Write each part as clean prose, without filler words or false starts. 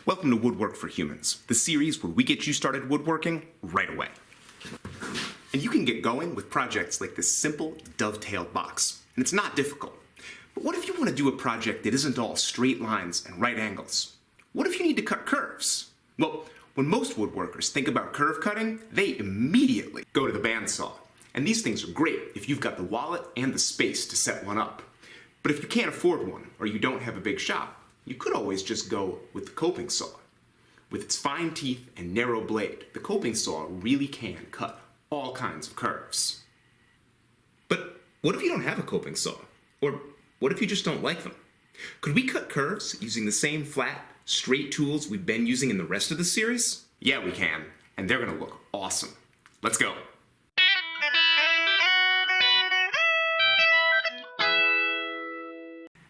Welcome to Woodwork for Humans, the series where we get you started woodworking right away. And you can get going with projects like this simple dovetailed box. And it's not difficult. But what if you want to do a project that isn't all straight lines and right angles? What if you need to cut curves? Well, when most woodworkers think about curve cutting, they immediately go to the bandsaw. And these things are great if you've got the wallet and the space to set one up. But if you can't afford one, or you don't have a big shop, you could always just go with the coping saw. With its fine teeth and narrow blade, the coping saw really can cut all kinds of curves. But what if you don't have a coping saw? Or what if you just don't like them? Could we cut curves using the same flat, straight tools we've been using in the rest of the series? Yeah, we can, and they're gonna look awesome. Let's go.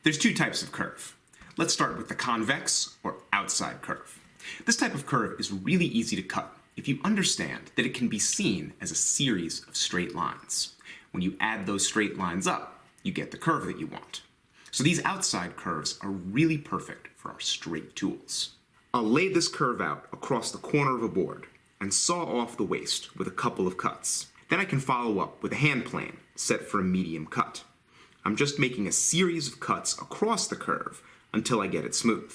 There's two types of curve. Let's start with the convex, or outside curve. This type of curve is really easy to cut if you understand that it can be seen as a series of straight lines. When you add those straight lines up, you get the curve that you want. So these outside curves are really perfect for our straight tools. I'll lay this curve out across the corner of a board and saw off the waste with a couple of cuts. Then I can follow up with a hand plane set for a medium cut. I'm just making a series of cuts across the curve until I get it smooth.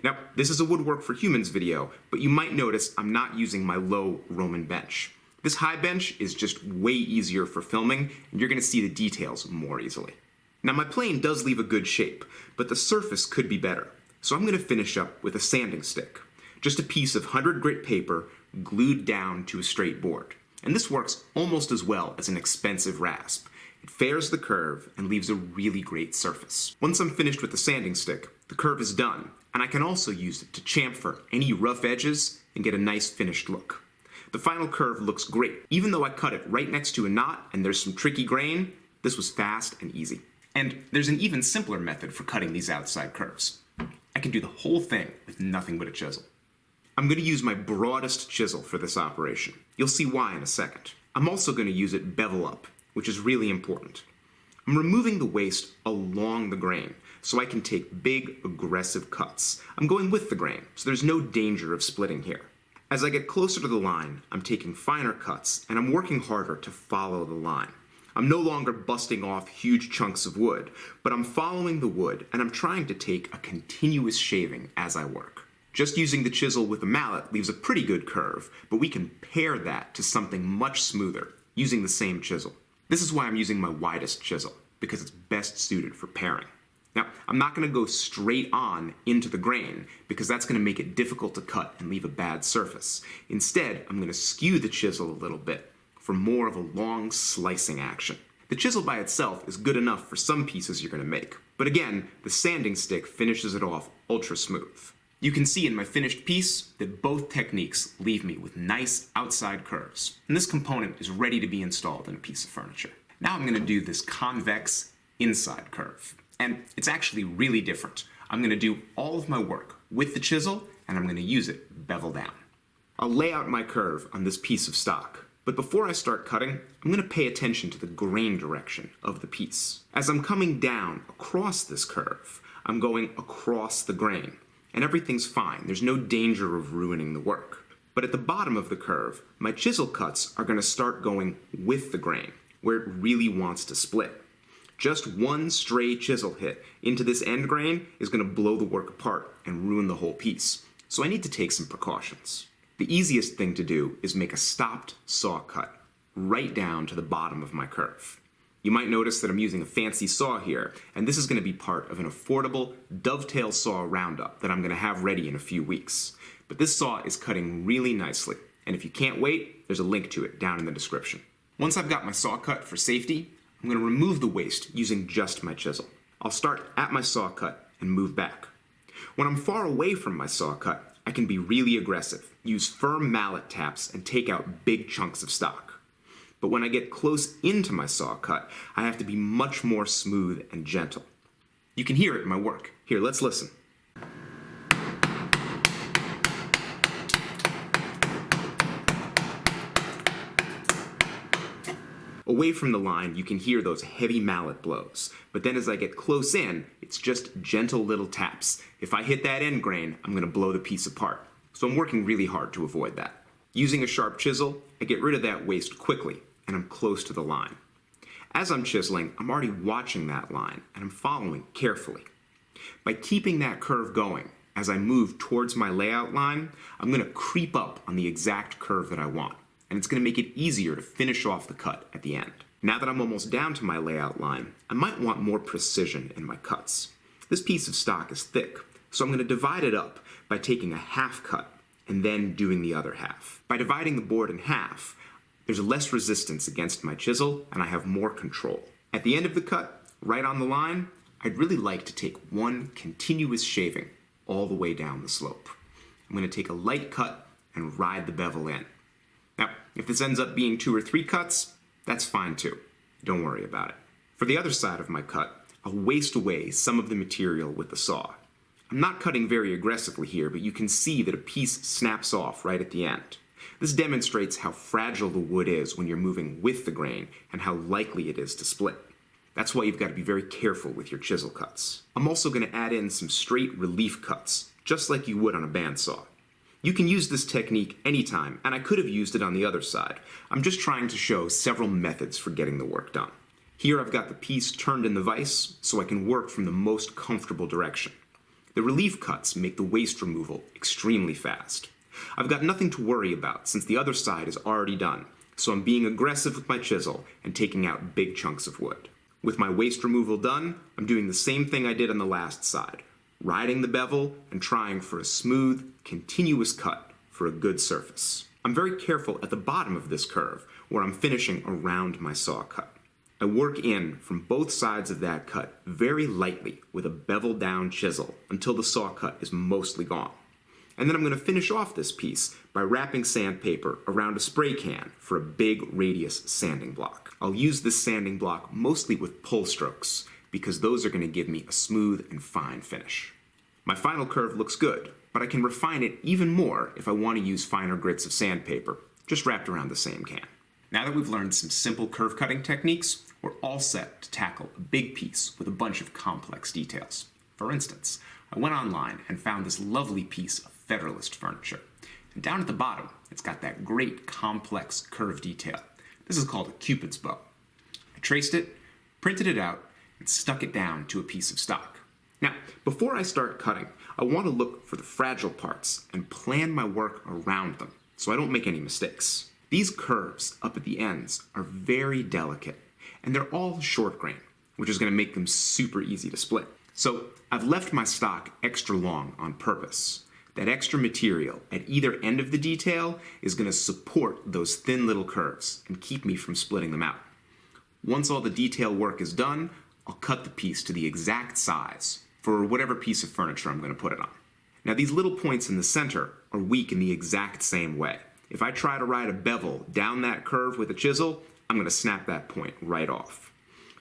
Now, this is a Woodwork for Humans video, but you might notice I'm not using my low Roman bench. This high bench is just way easier for filming, and you're going to see the details more easily. Now, my plane does leave a good shape, but the surface could be better, so I'm going to finish up with a sanding stick. Just a piece of 100 grit paper glued down to a straight board. And this works almost as well as an expensive rasp. It fairs the curve and leaves a really great surface. Once I'm finished with the sanding stick, the curve is done, and I can also use it to chamfer any rough edges and get a nice finished look. The final curve looks great. Even though I cut it right next to a knot and there's some tricky grain, this was fast and easy. And there's an even simpler method for cutting these outside curves. I can do the whole thing with nothing but a chisel. I'm going to use my broadest chisel for this operation. You'll see why in a second. I'm also going to use it bevel up, which is really important. I'm removing the waste along the grain so I can take big, aggressive cuts. I'm going with the grain, so there's no danger of splitting here. As I get closer to the line, I'm taking finer cuts, and I'm working harder to follow the line. I'm no longer busting off huge chunks of wood, but I'm following the wood, and I'm trying to take a continuous shaving as I work. Just using the chisel with a mallet leaves a pretty good curve, but we can pair that to something much smoother using the same chisel. This is why I'm using my widest chisel, because it's best suited for pairing. Now, I'm not going to go straight on into the grain, because that's going to make it difficult to cut and leave a bad surface. Instead, I'm going to skew the chisel a little bit for more of a long slicing action. The chisel by itself is good enough for some pieces you're going to make, but again, the sanding stick finishes it off ultra smooth. You can see in my finished piece that both techniques leave me with nice outside curves, and this component is ready to be installed in a piece of furniture. Now I'm going to do this convex inside curve, and it's actually really different. I'm going to do all of my work with the chisel, and I'm going to use it bevel down. I'll lay out my curve on this piece of stock, but before I start cutting, I'm going to pay attention to the grain direction of the piece. As I'm coming down across this curve, I'm going across the grain. And everything's fine. There's no danger of ruining the work. But at the bottom of the curve, my chisel cuts are going to start going with the grain, where it really wants to split. Just one stray chisel hit into this end grain is going to blow the work apart and ruin the whole piece. So I need to take some precautions. The easiest thing to do is make a stopped saw cut right down to the bottom of my curve. You might notice that I'm using a fancy saw here, and this is going to be part of an affordable dovetail saw roundup that I'm going to have ready in a few weeks. But this saw is cutting really nicely, and if you can't wait, there's a link to it down in the description. Once I've got my saw cut for safety, I'm going to remove the waste using just my chisel. I'll start at my saw cut and move back. When I'm far away from my saw cut, I can be really aggressive, use firm mallet taps, and take out big chunks of stock. But when I get close into my saw cut, I have to be much more smooth and gentle. You can hear it in my work. Here, let's listen. Away from the line, you can hear those heavy mallet blows, but then as I get close in, it's just gentle little taps. If I hit that end grain, I'm going to blow the piece apart. So I'm working really hard to avoid that. Using a sharp chisel, I get rid of that waste quickly, and I'm close to the line. As I'm chiseling, I'm already watching that line, and I'm following carefully. By keeping that curve going, as I move towards my layout line, I'm going to creep up on the exact curve that I want, and it's going to make it easier to finish off the cut at the end. Now that I'm almost down to my layout line, I might want more precision in my cuts. This piece of stock is thick, so I'm going to divide it up by taking a half cut and then doing the other half. By dividing the board in half, there's less resistance against my chisel, and I have more control. At the end of the cut, right on the line, I'd really like to take one continuous shaving all the way down the slope. I'm going to take a light cut and ride the bevel in. Now, if this ends up being 2 or 3 cuts, that's fine too. Don't worry about it. For the other side of my cut, I'll waste away some of the material with the saw. I'm not cutting very aggressively here, but you can see that a piece snaps off right at the end. This demonstrates how fragile the wood is when you're moving with the grain and how likely it is to split. That's why you've got to be very careful with your chisel cuts. I'm also going to add in some straight relief cuts, just like you would on a bandsaw. You can use this technique anytime, and I could have used it on the other side. I'm just trying to show several methods for getting the work done. Here I've got the piece turned in the vise, so I can work from the most comfortable direction. The relief cuts make the waste removal extremely fast. I've got nothing to worry about since the other side is already done, so I'm being aggressive with my chisel and taking out big chunks of wood. With my waste removal done, I'm doing the same thing I did on the last side, riding the bevel and trying for a smooth, continuous cut for a good surface. I'm very careful at the bottom of this curve where I'm finishing around my saw cut. I work in from both sides of that cut very lightly with a bevel down chisel until the saw cut is mostly gone. And then I'm going to finish off this piece by wrapping sandpaper around a spray can for a big radius sanding block. I'll use this sanding block mostly with pull strokes because those are going to give me a smooth and fine finish. My final curve looks good, but I can refine it even more if I want to use finer grits of sandpaper, just wrapped around the same can. Now that we've learned some simple curve cutting techniques, we're all set to tackle a big piece with a bunch of complex details. For instance, I went online and found this lovely piece of Federalist furniture. And down at the bottom, it's got that great complex curve detail. This is called a Cupid's bow. I traced it, printed it out, and stuck it down to a piece of stock. Now, before I start cutting, I want to look for the fragile parts and plan my work around them so I don't make any mistakes. These curves up at the ends are very delicate, and they're all short grain, which is going to make them super easy to split. So I've left my stock extra long on purpose. That extra material at either end of the detail is going to support those thin little curves and keep me from splitting them out. Once all the detail work is done, I'll cut the piece to the exact size for whatever piece of furniture I'm going to put it on. Now these little points in the center are weak in the exact same way. If I try to ride a bevel down that curve with a chisel, I'm going to snap that point right off.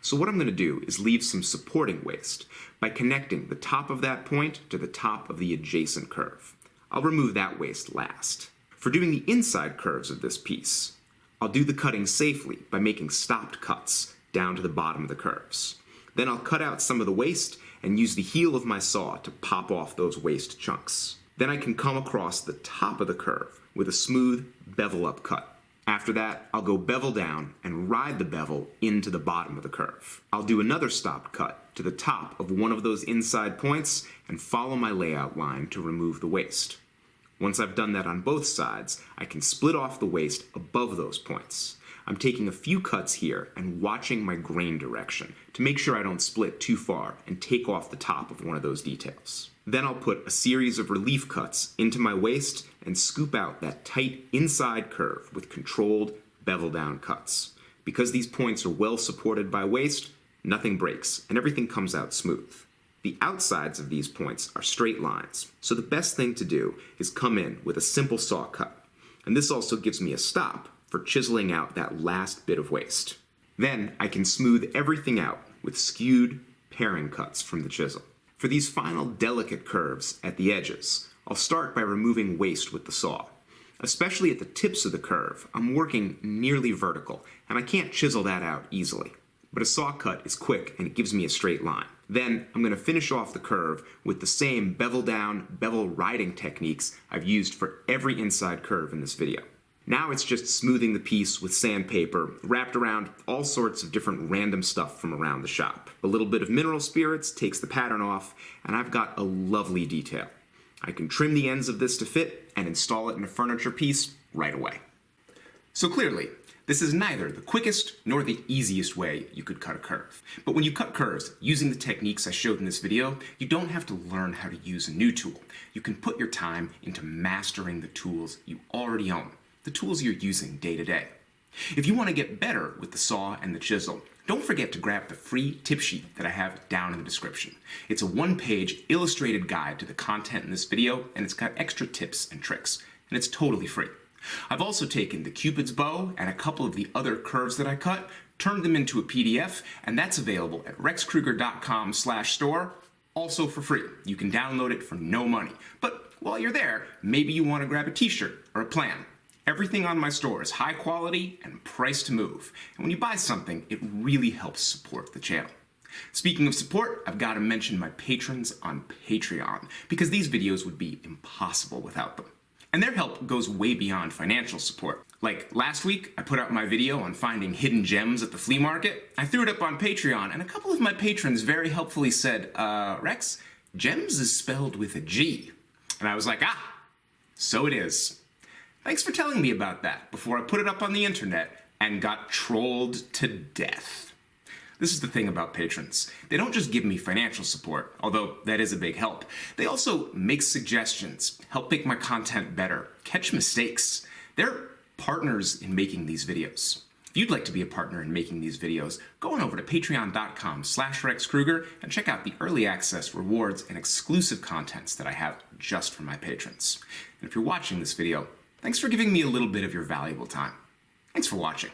So what I'm going to do is leave some supporting waste by connecting the top of that point to the top of the adjacent curve. I'll remove that waste last. For doing the inside curves of this piece, I'll do the cutting safely by making stopped cuts down to the bottom of the curves. Then I'll cut out some of the waste and use the heel of my saw to pop off those waste chunks. Then I can come across the top of the curve with a smooth bevel up cut. After that, I'll go bevel down and ride the bevel into the bottom of the curve. I'll do another stopped cut to the top of one of those inside points and follow my layout line to remove the waste. Once I've done that on both sides, I can split off the waste above those points. I'm taking a few cuts here and watching my grain direction to make sure I don't split too far and take off the top of one of those details. Then I'll put a series of relief cuts into my waste and scoop out that tight inside curve with controlled bevel down cuts. Because these points are well supported by waste, nothing breaks and everything comes out smooth. The outsides of these points are straight lines, so the best thing to do is come in with a simple saw cut. And this also gives me a stop for chiseling out that last bit of waste. Then I can smooth everything out with skewed paring cuts from the chisel. For these final delicate curves at the edges, I'll start by removing waste with the saw. Especially at the tips of the curve, I'm working nearly vertical, and I can't chisel that out easily. But a saw cut is quick and it gives me a straight line. Then I'm going to finish off the curve with the same bevel down, bevel riding techniques I've used for every inside curve in this video. Now it's just smoothing the piece with sandpaper, wrapped around all sorts of different random stuff from around the shop. A little bit of mineral spirits takes the pattern off, and I've got a lovely detail. I can trim the ends of this to fit and install it in a furniture piece right away. So clearly, this is neither the quickest nor the easiest way you could cut a curve. But when you cut curves using the techniques I showed in this video, you don't have to learn how to use a new tool. You can put your time into mastering the tools you already own, the tools you're using day to day. If you want to get better with the saw and the chisel, don't forget to grab the free tip sheet that I have down in the description. It's a one-page illustrated guide to the content in this video, and it's got extra tips and tricks, and it's totally free. I've also taken the Cupid's bow and a couple of the other curves that I cut, turned them into a PDF, and that's available at rexkruger.com/store, also for free. You can download it for no money. But while you're there, maybe you want to grab a t-shirt or a plan. Everything on my store is high quality and priced to move. And when you buy something, it really helps support the channel. Speaking of support, I've got to mention my patrons on Patreon, because these videos would be impossible without them. And their help goes way beyond financial support. Like last week, I put out my video on finding hidden gems at the flea market. I threw it up on Patreon, and a couple of my patrons very helpfully said, Rex, gems is spelled with a G. And I was like, so it is. Thanks for telling me about that before I put it up on the internet and got trolled to death. This is the thing about patrons. They don't just give me financial support, although that is a big help. They also make suggestions, help make my content better, catch mistakes. They're partners in making these videos. If you'd like to be a partner in making these videos, go on over to patreon.com/RexKruger and check out the early access rewards and exclusive contents that I have just for my patrons. And if you're watching this video, thanks for giving me a little bit of your valuable time. Thanks for watching.